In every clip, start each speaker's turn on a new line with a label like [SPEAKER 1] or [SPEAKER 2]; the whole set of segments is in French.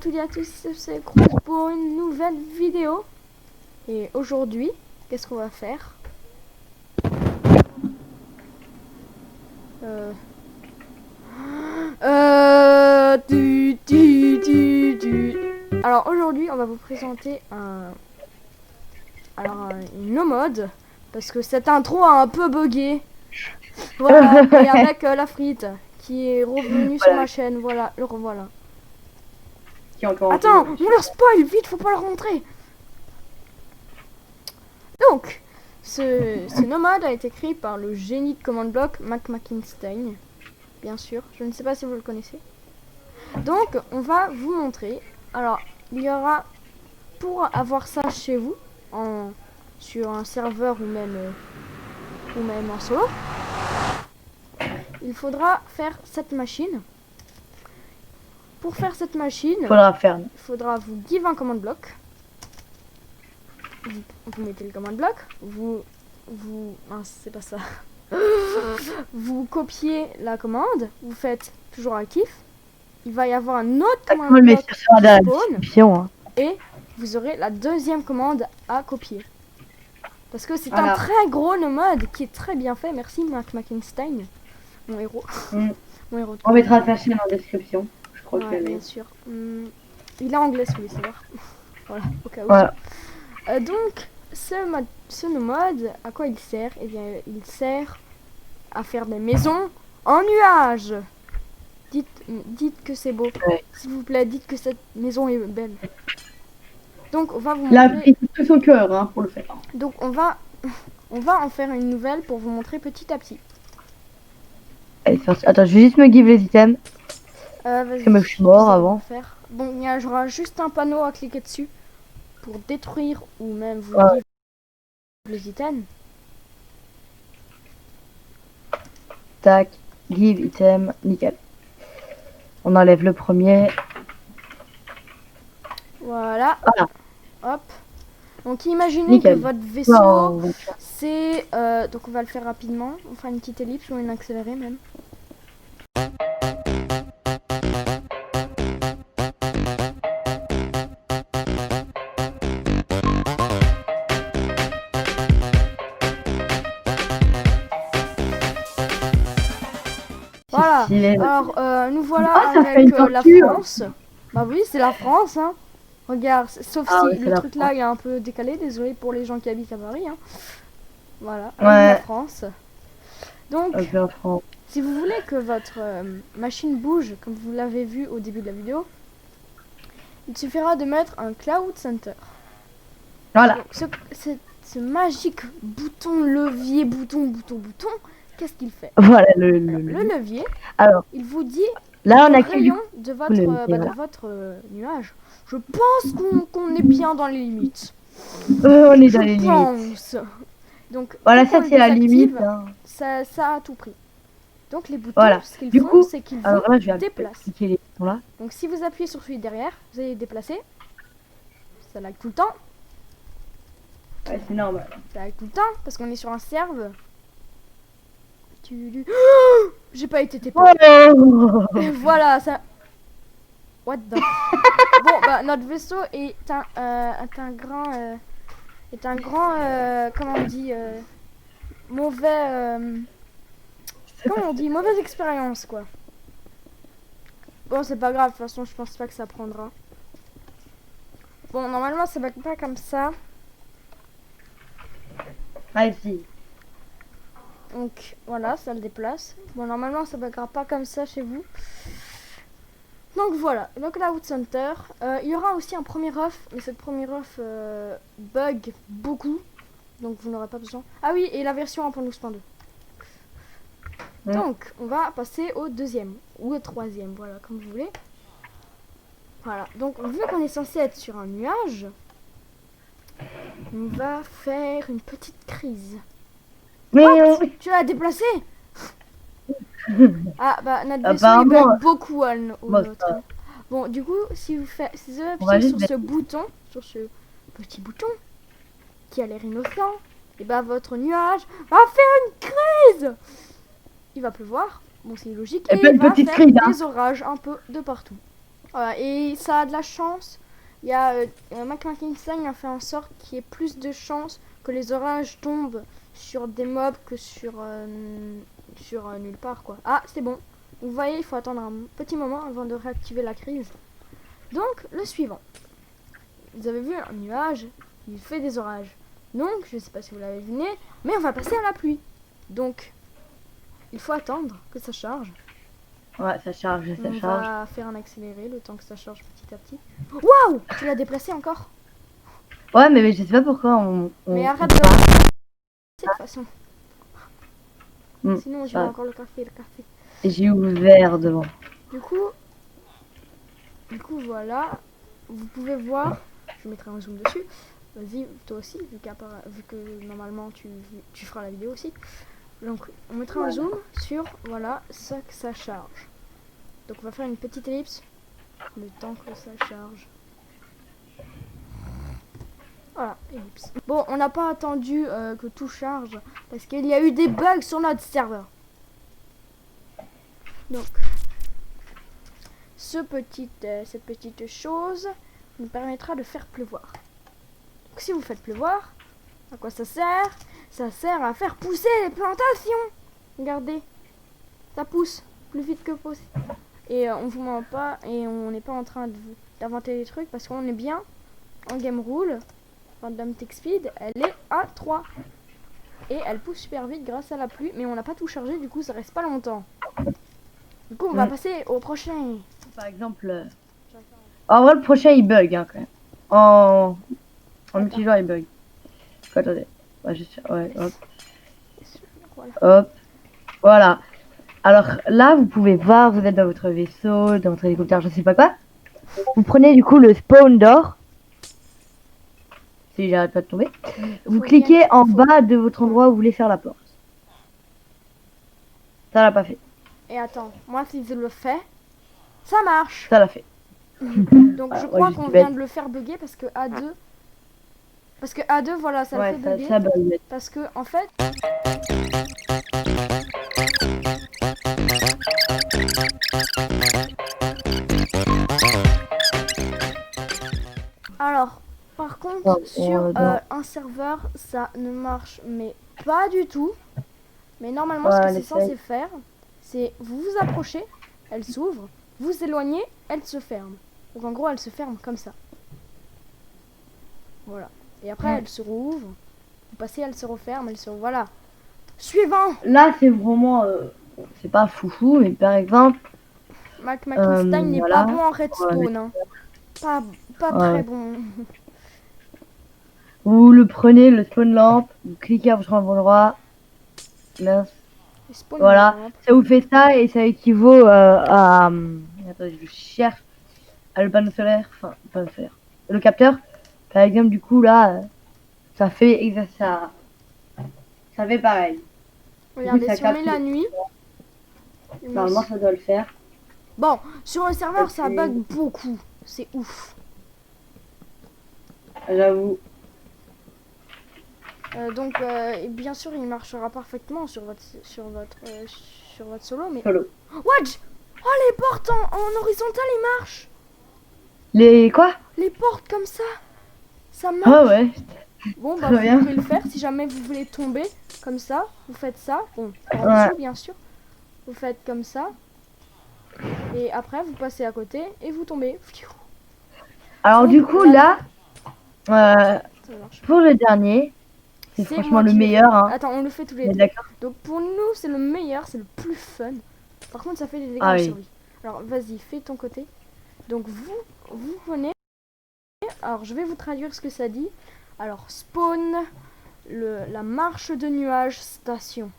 [SPEAKER 1] toutes et à tous, c'est Cruz pour une nouvelle vidéo. Et aujourd'hui, qu'est-ce qu'on va faire? Alors aujourd'hui, on va vous présenter une no mode parce que cette intro a un peu bugué. Voilà, et avec la frite qui est revenue sur ma chaîne. Voilà, le revoilà. Attends, on leur spoil vite, faut pas leur montrer. Donc, ce nomade a été créé par le génie de command block Mac Mackinstein, bien sûr. Je ne sais pas si vous le connaissez. Donc, on va vous montrer. Alors, il y aura, pour avoir ça chez vous, sur un serveur ou même en solo, il faudra faire cette machine. Pour faire cette machine, il faudra vous give un command block. Vous mettez le command block, c'est pas ça. Vous copiez la commande, vous faites toujours actif. Il va y avoir un autre command block spawn, et vous aurez la deuxième commande à copier. Parce que c'est un très gros nomade qui est très bien fait. Merci Mac Mackinstein, mon héros. Mon héros.
[SPEAKER 2] On mettra sa chaîne en description. Je crois que
[SPEAKER 1] bien sûr. Il est anglais, si vous voulez savoir. Voilà, au cas où.
[SPEAKER 2] Voilà.
[SPEAKER 1] Donc, ce nomade, à quoi il sert? Eh bien, il sert à faire des maisons en nuage. Dites que c'est beau.
[SPEAKER 2] Ouais.
[SPEAKER 1] S'il vous plaît, dites que cette maison est belle. Donc, on va vous
[SPEAKER 2] Il a
[SPEAKER 1] montrer...
[SPEAKER 2] pris tout son cœur pour le faire.
[SPEAKER 1] Donc, on va en faire une nouvelle pour vous montrer petit à petit.
[SPEAKER 2] Allez, attends, je vais juste me give les items.
[SPEAKER 1] Parce
[SPEAKER 2] que je suis mort avant.
[SPEAKER 1] Bon, il y aura juste un panneau à cliquer dessus pour détruire ou même vous give les items.
[SPEAKER 2] Tac, give item, nickel. On enlève le premier.
[SPEAKER 1] Voilà. Hop. Donc imaginez
[SPEAKER 2] nickel.
[SPEAKER 1] Que votre vaisseau, c'est... donc on va le faire rapidement. On fera une petite ellipse ou une accélérée même. Voilà, alors nous voilà avec la France. Bah oui, c'est la France, hein. Regarde, sauf si le truc là il est un peu décalé, désolé pour les gens qui habitent à Paris, hein. Voilà, la France. Donc, si vous voulez que votre machine bouge, comme vous l'avez vu au début de la vidéo, il suffira de mettre un Cloud Center.
[SPEAKER 2] Voilà.
[SPEAKER 1] Donc, ce magique bouton, levier, bouton, qu'est-ce qu'il fait?
[SPEAKER 2] Voilà
[SPEAKER 1] le levier.
[SPEAKER 2] Alors,
[SPEAKER 1] il vous dit
[SPEAKER 2] là on a
[SPEAKER 1] rayon de votre nuage. Je pense qu'on est bien dans les limites.
[SPEAKER 2] On est dans les limites.
[SPEAKER 1] Donc
[SPEAKER 2] voilà, ça c'est la limite. Hein.
[SPEAKER 1] Ça a tout pris. Donc les boutons, ce qu'ils font, c'est qu'ils vous déplacent.
[SPEAKER 2] Là.
[SPEAKER 1] Donc si vous appuyez sur celui derrière, vous allez déplacer. Ça lag tout le temps.
[SPEAKER 2] Ouais, c'est normal.
[SPEAKER 1] Ça lag tout le temps parce qu'on est sur un serve. J'ai pas été TP. Voilà, ça. What the. Bon, bah notre vaisseau est un grand, comment on dit, mauvais. Comment on dit, mauvaise expérience quoi. Bon, c'est pas grave, de toute façon, je pense pas que ça prendra. Bon, normalement, ça va pas comme ça.
[SPEAKER 2] Vas-y.
[SPEAKER 1] Donc voilà, ça le déplace. Bon, normalement ça ne bugera pas comme ça chez vous. Donc voilà, le Cloud Center. Il y aura aussi un premier off, mais cette première off bug beaucoup. Donc vous n'aurez pas besoin. Ah oui, et la version 1.12.2. Donc on va passer au deuxième ou au troisième, voilà, comme vous voulez. Voilà, donc vu qu'on est censé être sur un nuage, on va faire une petite crise. What? Tu l'as déplacé? Ah bah notre vaisseau il bug beaucoup au nôtre. Bon du coup si vous appuyez sur ce bouton, sur ce petit bouton qui a l'air innocent, et bah votre nuage va faire une crise. Il va pleuvoir, bon c'est logique, et il va faire des orages un peu de partout. Voilà, et ça a de la chance. Il y a McMackinson a fait en sorte qu'il y ait plus de chances que les orages tombent sur des mobs que sur nulle part quoi. Ah, c'est bon. Vous voyez, il faut attendre un petit moment avant de réactiver la crise. Donc, le suivant. Vous avez vu un nuage, il fait des orages. Donc, je ne sais pas si vous l'avez deviné, mais on va passer à la pluie. Donc, il faut attendre que ça charge.
[SPEAKER 2] Ouais, ça charge, ça
[SPEAKER 1] On
[SPEAKER 2] charge.
[SPEAKER 1] va faire un accéléré le temps que ça charge petit à petit. Waouh! Tu l'as déplacé encore?
[SPEAKER 2] Ouais, mais je sais pas pourquoi
[SPEAKER 1] Mais
[SPEAKER 2] on
[SPEAKER 1] arrête de
[SPEAKER 2] part.
[SPEAKER 1] de toute façon. Sinon, je vais encore le café.
[SPEAKER 2] Et j'ai ouvert devant.
[SPEAKER 1] Du coup, voilà. Vous pouvez voir. Je mettrai un zoom dessus. Vas-y, toi aussi, vu que normalement tu feras la vidéo aussi. Donc, on mettra un zoom sur, voilà, ça que ça charge. Donc, on va faire une petite ellipse. Le temps que ça charge. Voilà, ellipse. Bon, on n'a pas attendu que tout charge. Parce qu'il y a eu des bugs sur notre serveur. Donc, cette petite chose nous permettra de faire pleuvoir. Donc, si vous faites pleuvoir, à quoi ça sert? Ça sert à faire pousser les plantations. Regardez, ça pousse plus vite que possible. Et on vous ment pas, et on n'est pas en train d'inventer des trucs parce qu'on est bien en game rule. Random tick speed, elle est à 3. Et elle pousse super vite grâce à la pluie, mais on n'a pas tout chargé, du coup ça reste pas longtemps. Du coup on va passer au prochain.
[SPEAKER 2] Par exemple, en vrai le prochain il bug hein, quand même. En multijoueur il bug. Attendez, ouais, hop.
[SPEAKER 1] Voilà.
[SPEAKER 2] Hop, voilà. Alors là vous pouvez voir, vous êtes dans votre vaisseau, dans votre hélicoptère, je sais pas quoi. Vous prenez du coup le spawn d'or. Si j'arrête pas de tomber. Vous cliquez en bas de votre endroit où vous voulez faire la porte. Ça l'a pas fait.
[SPEAKER 1] Et attends, moi si je le fais, ça marche.
[SPEAKER 2] Ça l'a fait.
[SPEAKER 1] Donc
[SPEAKER 2] voilà,
[SPEAKER 1] je crois qu'on vient de le faire bugger parce que A2. Parce que A2, voilà, ça le fait bugger.
[SPEAKER 2] Ça bug.
[SPEAKER 1] Parce que en fait. Alors, par contre, sur un serveur, ça ne marche mais pas du tout. Mais normalement, ce que c'est censé faire, c'est vous vous approchez, elle s'ouvre, vous éloignez, elle se ferme. Donc en gros, elle se ferme comme ça. Voilà. Et après, elle se rouvre. Vous passez, elle se referme, elle se rouvre. Voilà. Suivant.
[SPEAKER 2] Là, c'est vraiment... c'est pas foufou, mais par exemple...
[SPEAKER 1] McIntyre n'est pas bon en redstone. Hein. Pas très bon.
[SPEAKER 2] Vous le prenez, le spawn lamp, vous cliquez à votre endroit. Mince. Voilà, ça vous fait ça et ça équivaut à... Attendez, je cherche à le panneau solaire, enfin, panneau solaire. Le capteur, par exemple, du coup, là, ça fait ça fait pareil.
[SPEAKER 1] Regardez,
[SPEAKER 2] coup,
[SPEAKER 1] si on met la nuit...
[SPEAKER 2] Normalement, ça doit le faire.
[SPEAKER 1] Bon, sur le serveur, ça bug beaucoup. C'est ouf.
[SPEAKER 2] J'avoue.
[SPEAKER 1] Donc, bien sûr, il marchera parfaitement sur votre solo, mais...
[SPEAKER 2] Solo.
[SPEAKER 1] Watch! Oh, les portes en horizontal, ils marchent!
[SPEAKER 2] Les quoi?
[SPEAKER 1] Les portes comme ça, ça marche.
[SPEAKER 2] Ah ouais.
[SPEAKER 1] Bon, bah, vous pouvez le faire. Si jamais vous voulez tomber comme ça, vous faites ça. Bon, en dessous, bien sûr. Vous faites comme ça. Et après, vous passez à côté et vous tombez.
[SPEAKER 2] Alors, du coup, là, pour le dernier... C'est franchement le meilleur. Hein.
[SPEAKER 1] Attends, on le fait tous les deux.
[SPEAKER 2] D'accord.
[SPEAKER 1] Donc pour nous, c'est le meilleur, c'est le plus fun. Par contre, ça fait des dégâts de survie. Alors vas-y, fais ton côté. Donc vous venez. Alors je vais vous traduire ce que ça dit. Alors spawn, la marche de nuages station.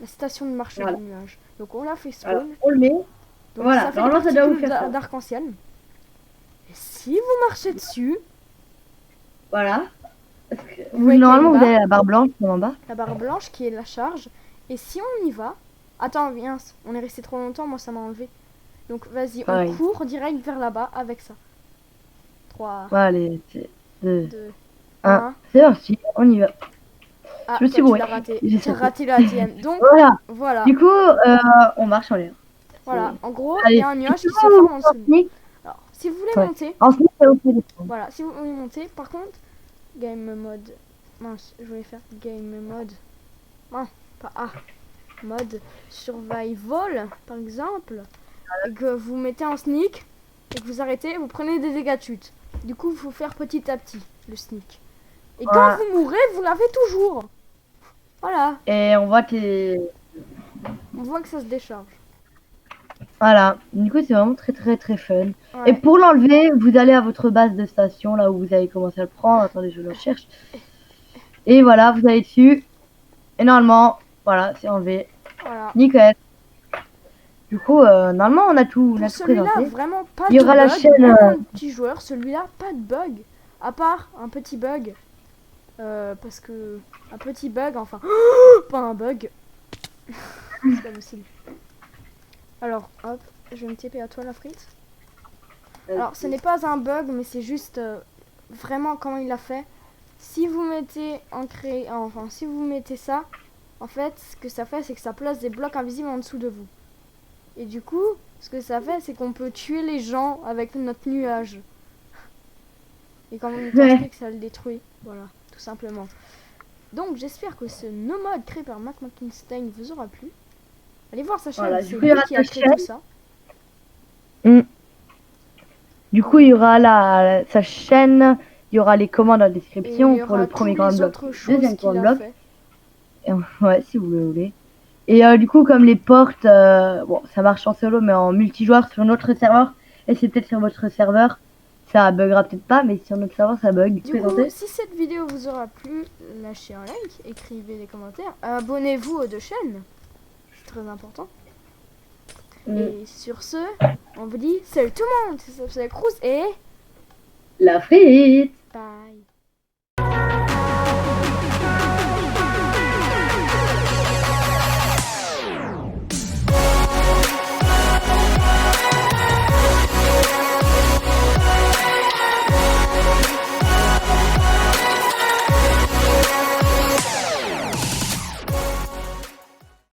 [SPEAKER 1] La station de marche de nuages. Donc on l'a fait spawn.
[SPEAKER 2] Alors, on le met.
[SPEAKER 1] Donc
[SPEAKER 2] voilà,
[SPEAKER 1] ça fait des particules d'arc-en-ciel. Et si vous marchez dessus.
[SPEAKER 2] Voilà. Normalement, vous avez la barre blanche en bas.
[SPEAKER 1] La barre blanche qui est la charge. Et si on y va... Attends, viens, on est resté trop longtemps, moi ça m'a enlevé. Donc vas-y, on court direct vers là-bas avec ça. 3,
[SPEAKER 2] allez,
[SPEAKER 1] 2,
[SPEAKER 2] 1. C'est parti, on y va.
[SPEAKER 1] Ah, je me suis bourré. Tu as raté la tienne. Donc, voilà.
[SPEAKER 2] Du coup, on marche en l'air.
[SPEAKER 1] Voilà, en gros, il y a un nuage qui se forme en dessous. Alors, Si vous voulez monter,
[SPEAKER 2] en sneak, c'est ok.
[SPEAKER 1] voilà, si vous voulez monter, par contre, game mode, mince, je voulais faire game mode, non, pas A, mode survival, par exemple, et que vous mettez en sneak, et que vous arrêtez, vous prenez des dégâts de chute. Du coup, il faut faire petit à petit, le sneak. Et quand vous mourrez, vous l'avez toujours. Voilà.
[SPEAKER 2] Et on voit que...
[SPEAKER 1] On voit que ça se décharge.
[SPEAKER 2] Voilà, du coup c'est vraiment très fun.
[SPEAKER 1] Ouais.
[SPEAKER 2] Et pour l'enlever, vous allez à votre base de station, là où vous avez commencé à le prendre. Attendez, je le cherche. Et voilà, vous allez dessus. Et normalement, voilà, c'est enlevé.
[SPEAKER 1] Voilà.
[SPEAKER 2] Nickel. Du coup, normalement on a tout,
[SPEAKER 1] pour celui-là, vraiment pas
[SPEAKER 2] Il y aura
[SPEAKER 1] de
[SPEAKER 2] la
[SPEAKER 1] bug.
[SPEAKER 2] chaîne.
[SPEAKER 1] Même un petit joueur, celui-là, pas de bug. À part un petit bug. Parce que... Un petit bug, enfin... pas un bug. C'est pas possible. Alors, hop, je vais me taper à toi la frite. Alors, ce n'est pas un bug, mais c'est juste vraiment comment il a fait. Si vous mettez enfin, si vous mettez ça, en fait, ce que ça fait, c'est que ça place des blocs invisibles en dessous de vous. Et du coup, ce que ça fait, c'est qu'on peut tuer les gens avec notre nuage. Et quand on est que ça le détruit. Voilà, tout simplement. Donc, j'espère que ce no mode créé par Mac Mackinstein vous aura plu. Allez voir sa chaîne,
[SPEAKER 2] Voilà,
[SPEAKER 1] c'est lui qui a créé tout ça.
[SPEAKER 2] Du coup, il y aura sa chaîne, il y aura les commandes dans la description pour le premier command block, le deuxième command block. Ouais, si vous le voulez. Et du coup, comme les portes, bon, ça marche en solo, mais en multijoueur sur notre serveur, et c'est peut-être sur votre serveur, ça buggera peut-être pas, mais sur notre serveur, ça bug.
[SPEAKER 1] Du coup, si cette vidéo vous aura plu, lâchez un like, écrivez des commentaires, abonnez-vous aux deux chaînes, c'est très important. Et sur ce, on vous dit salut tout le monde, c'est Cruz et
[SPEAKER 2] la frite.